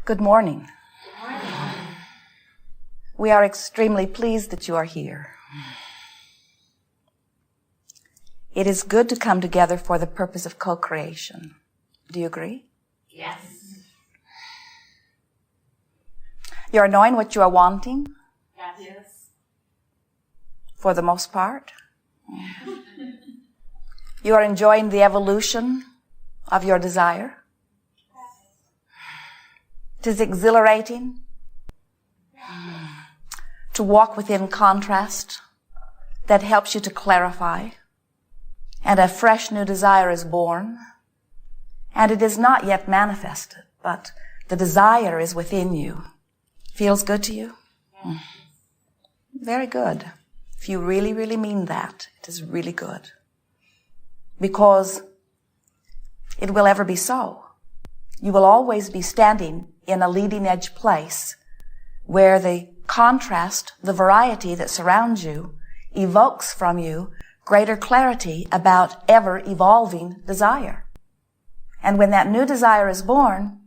Good morning. We are extremely pleased that you are here. It is good to come together for the purpose of co-creation. Do you agree? Yes. You are knowing what you are wanting? Yes. For the most part. You are enjoying the evolution of your desire? It is exhilarating to walk within contrast that helps you to clarify, and a fresh new desire is born, and it is not yet manifested, but the desire is within you. Feels good to you? Very good. If you really, really mean that, it is really good. Because it will ever be so. You will always be standing in a leading edge place where the contrast, the variety that surrounds you, evokes from you greater clarity about ever-evolving desire. And when that new desire is born,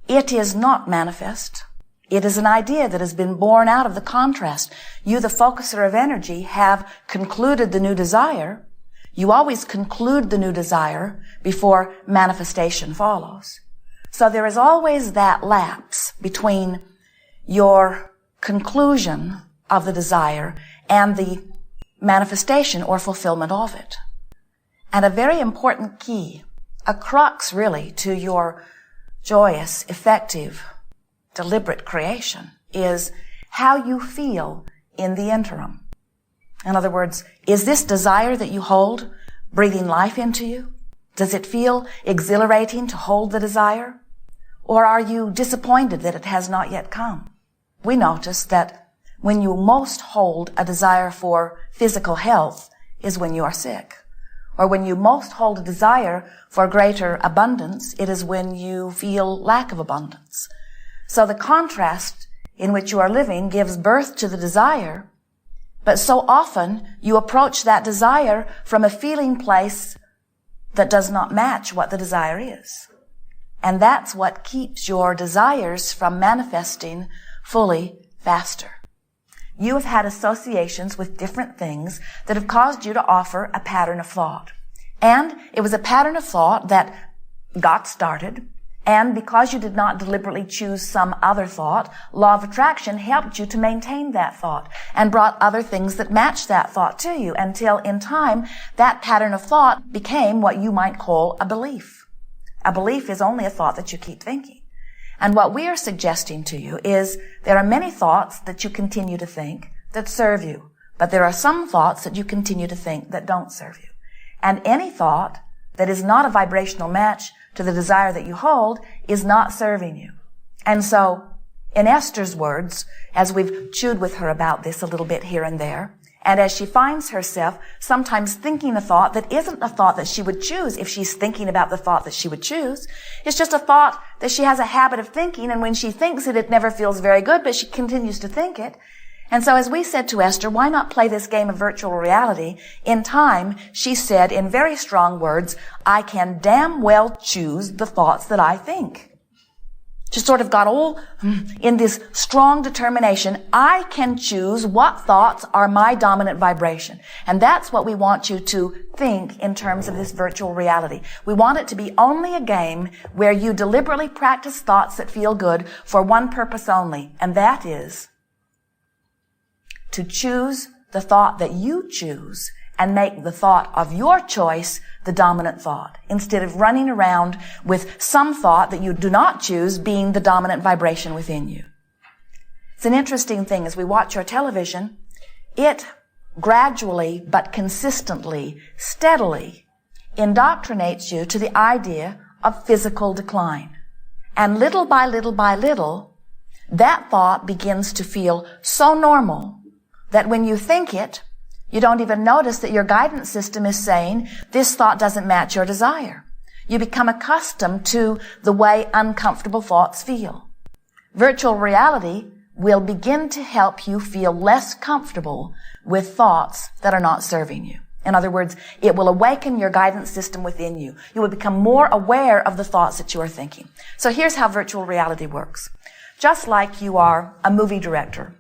it is not manifest. It is an idea that has been born out of the contrast. You, the focuser of energy, have concluded the new desire. You always conclude the new desire before manifestation follows. So there is always that lapse between your conclusion of the desire and the manifestation or fulfillment of it. And a very important key, a crux really to your joyous, effective, deliberate creation is how you feel in the interim. In other words, is this desire that you hold breathing life into you? Does it feel exhilarating to hold the desire? Or are you disappointed that it has not yet come? We notice that when you most hold a desire for physical health is when you are sick. Or when you most hold a desire for greater abundance, it is when you feel lack of abundance. So the contrast in which you are living gives birth to the desire, but so often you approach that desire from a feeling place that does not match what the desire is. And that's what keeps your desires from manifesting fully faster. You have had associations with different things that have caused you to offer a pattern of thought. And it was a pattern of thought that got started, and because you did not deliberately choose some other thought, law of attraction helped you to maintain that thought and brought other things that matched that thought to you until in time that pattern of thought became what you might call a belief. A belief is only a thought that you keep thinking. And what we are suggesting to you is there are many thoughts that you continue to think that serve you, but there are some thoughts that you continue to think that don't serve you. And any thought that is not a vibrational match to the desire that you hold is not serving you. And so, in Esther's words, as we've chewed with her about this a little bit here and there, and as she finds herself sometimes thinking a thought that isn't a thought that she would choose if she's thinking about the thought that she would choose, it's just a thought that she has a habit of thinking, and when she thinks it, it never feels very good, but she continues to think it. And so as we said to Esther, why not play this game of virtual reality? In time, she said in very strong words, I can damn well choose the thoughts that I think. She sort of got all in this strong determination. I can choose what thoughts are my dominant vibration. And that's what we want you to think in terms of this virtual reality. We want it to be only a game where you deliberately practice thoughts that feel good for one purpose only, and that is to choose the thought that you choose and make the thought of your choice the dominant thought, instead of running around with some thought that you do not choose being the dominant vibration within you. It's an interesting thing. As we watch your television, it gradually but consistently, steadily indoctrinates you to the idea of physical decline. And little by little by little, that thought begins to feel so normal that when you think it, you don't even notice that your guidance system is saying, this thought doesn't match your desire. You become accustomed to the way uncomfortable thoughts feel. Virtual reality will begin to help you feel less comfortable with thoughts that are not serving you. In other words, it will awaken your guidance system within you. You will become more aware of the thoughts that you are thinking. So here's how virtual reality works. Just like you are a movie director,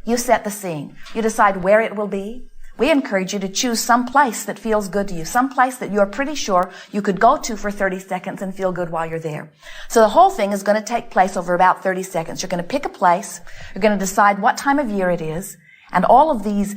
you set the scene. You decide where it will be. We encourage you to choose some place that feels good to you, some place that you're pretty sure you could go to for 30 seconds and feel good while you're there. So the whole thing is going to take place over about 30 seconds. You're going to pick a place. You're going to decide what time of year it is. And all of these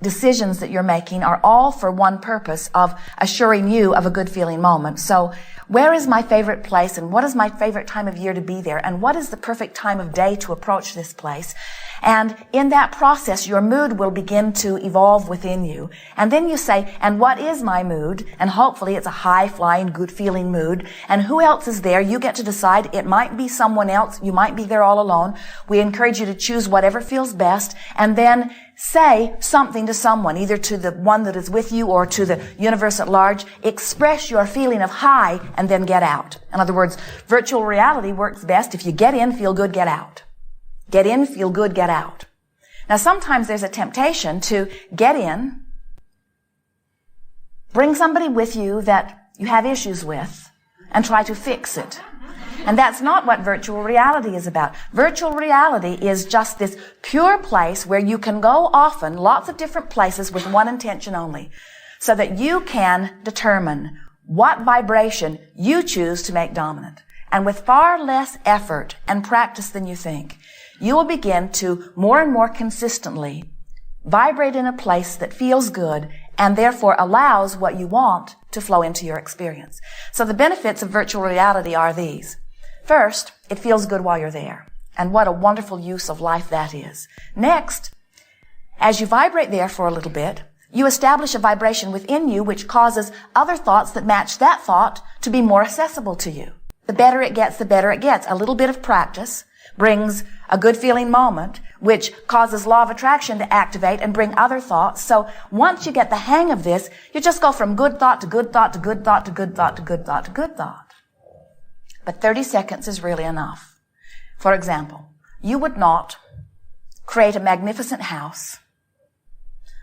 decisions that you're making are all for one purpose of assuring you of a good feeling moment. So where is my favorite place, and what is my favorite time of year to be there, and what is the perfect time of day to approach this place? And in that process, your mood will begin to evolve within you. And then you say, and what is my mood? And hopefully it's a high-flying, good-feeling mood. And who else is there? You get to decide. It might be someone else. You might be there all alone. We encourage you to choose whatever feels best, and then say something to someone, either to the one that is with you or to the universe at large. Express your feeling of high and then get out. In other words, virtual reality works best if you get in, feel good, get out. Get in, feel good, get out. Now sometimes there's a temptation to get in, bring somebody with you that you have issues with, and try to fix it. And that's not what virtual reality is about. Virtual reality is just this pure place where you can go often, lots of different places with one intention only, so that you can determine what vibration you choose to make dominant. And with far less effort and practice than you think, you will begin to more and more consistently vibrate in a place that feels good and therefore allows what you want to flow into your experience. So the benefits of virtual reality are these. First, it feels good while you're there. And what a wonderful use of life that is. Next, as you vibrate there for a little bit, you establish a vibration within you which causes other thoughts that match that thought to be more accessible to you. The better it gets, the better it gets. A little bit of practice brings a good feeling moment, which causes law of attraction to activate and bring other thoughts. So once you get the hang of this, you just go from good thought to good thought to good thought to good thought to good thought to good thought. But 30 seconds is really enough. For example, you would not create a magnificent house,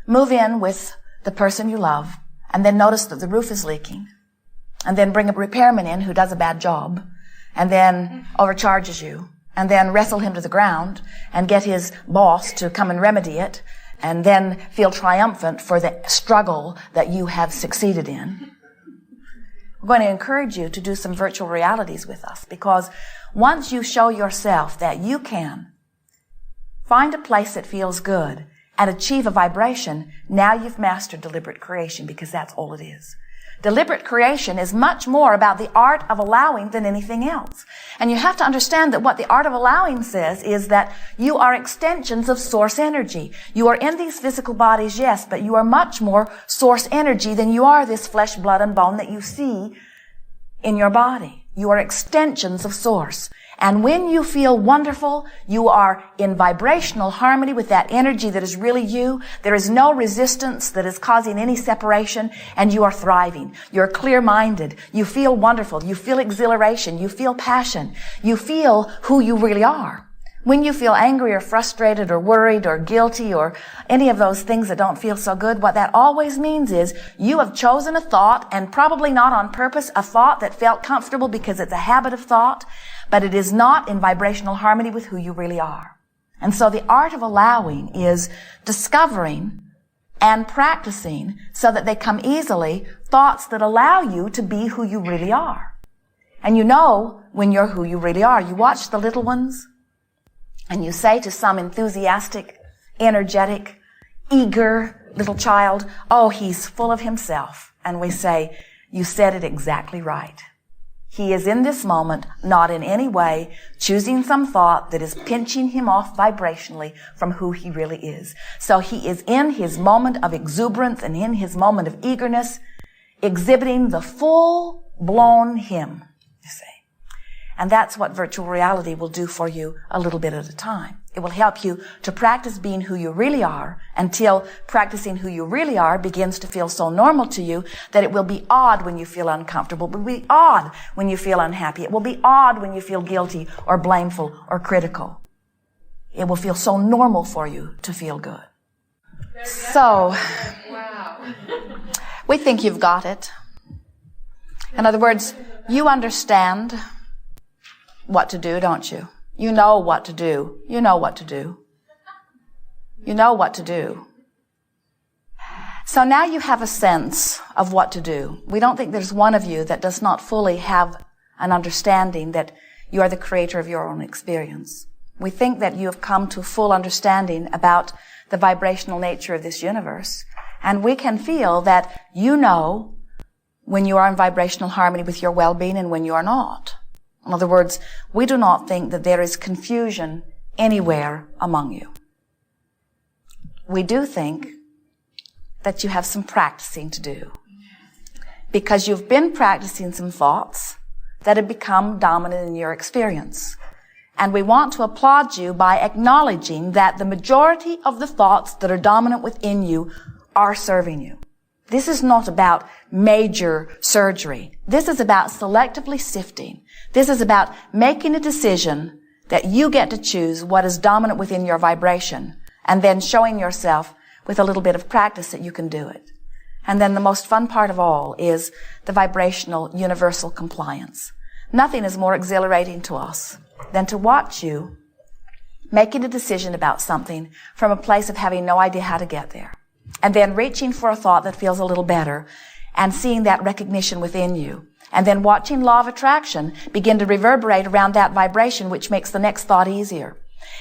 move in with the person you love, and then notice that the roof is leaking, and then bring a repairman in who does a bad job, and then overcharges you, and then wrestle him to the ground and get his boss to come and remedy it, and then feel triumphant for the struggle that you have succeeded in. We're going to encourage you to do some virtual realities with us, because once you show yourself that you can find a place that feels good and achieve a vibration, now you've mastered deliberate creation, because that's all it is. Deliberate creation is much more about the art of allowing than anything else. And you have to understand that what the art of allowing says is that you are extensions of source energy. You are in these physical bodies, yes, but you are much more source energy than you are this flesh, blood, and bone that you see in your body. You are extensions of source. And when you feel wonderful, you are in vibrational harmony with that energy that is really you. There is no resistance that is causing any separation, and you are thriving. You're clear-minded. You feel wonderful. You feel exhilaration. You feel passion. You feel who you really are. When you feel angry or frustrated or worried or guilty or any of those things that don't feel so good, what that always means is you have chosen a thought, and probably not on purpose, a thought that felt comfortable because it's a habit of thought, but it is not in vibrational harmony with who you really are. And so the art of allowing is discovering and practicing so that they come easily, thoughts that allow you to be who you really are. And you know when you're who you really are. You watch the little ones, and you say to some enthusiastic, energetic, eager little child, oh, he's full of himself. And we say, you said it exactly right. He is in this moment, not in any way choosing some thought that is pinching him off vibrationally from who he really is. So he is in his moment of exuberance and in his moment of eagerness, exhibiting the full-blown him, you see. And that's what virtual reality will do for you a little bit at a time. It will help you to practice being who you really are until practicing who you really are begins to feel so normal to you that it will be odd when you feel uncomfortable. It will be odd when you feel unhappy. It will be odd when you feel guilty or blameful or critical. It will feel so normal for you to feel good. So, we think you've got it. In other words, you understand what to do, don't you? You know what to do. You know what to do. You know what to do. So now you have a sense of what to do. We don't think there's one of you that does not fully have an understanding that you are the creator of your own experience. We think that you have come to full understanding about the vibrational nature of this universe. And we can feel that you know when you are in vibrational harmony with your well-being and when you are not. In other words, we do not think that there is confusion anywhere among you. We do think that you have some practicing to do, because you've been practicing some thoughts that have become dominant in your experience. And we want to applaud you by acknowledging that the majority of the thoughts that are dominant within you are serving you. This is not about major surgery. This is about selectively sifting. This is about making a decision that you get to choose what is dominant within your vibration, and then showing yourself with a little bit of practice that you can do it. And then the most fun part of all is the vibrational universal compliance. Nothing is more exhilarating to us than to watch you making a decision about something from a place of having no idea how to get there, and then reaching for a thought that feels a little better and seeing that recognition within you, and then watching law of attraction begin to reverberate around that vibration, which makes the next thought easier.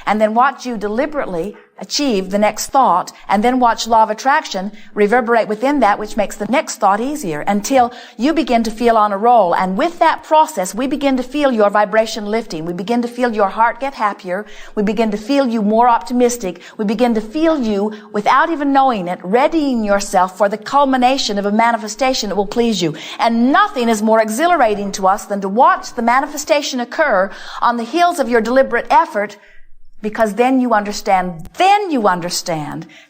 And then watch you deliberately achieve the next thought, and then watch law of attraction reverberate within that, which makes the next thought easier, until you begin to feel on a roll. And with that process, we begin to feel your vibration lifting. We begin to feel your heart get happier. We begin to feel you more optimistic. We begin to feel you, without even knowing it, readying yourself for the culmination of a manifestation that will please you. And nothing is more exhilarating to us than to watch the manifestation occur on the heels of your deliberate effort, because then you understand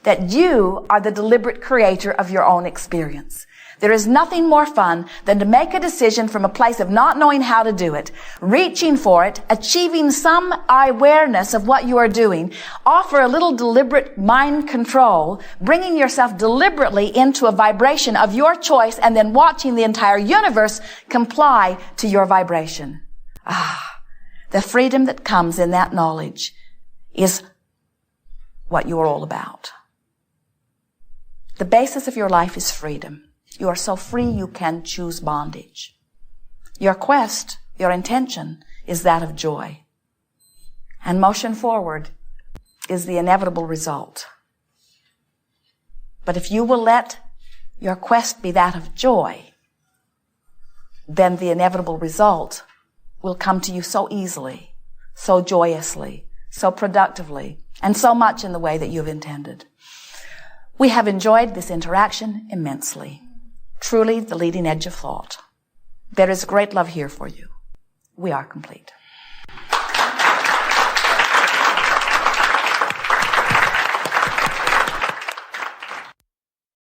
that you are the deliberate creator of your own experience. There is nothing more fun than to make a decision from a place of not knowing how to do it, reaching for it, achieving some awareness of what you are doing, offer a little deliberate mind control, bringing yourself deliberately into a vibration of your choice, and then watching the entire universe comply to your vibration. The freedom that comes in that knowledge is what you are all about. The basis of your life is freedom. You are so free you can choose bondage. Your quest, your intention, is that of joy. And motion forward is the inevitable result. But if you will let your quest be that of joy, then the inevitable result will come to you so easily, so joyously, so productively, and so much in the way that you've intended. We have enjoyed this interaction immensely. Truly the leading edge of thought. There is great love here for you. We are complete.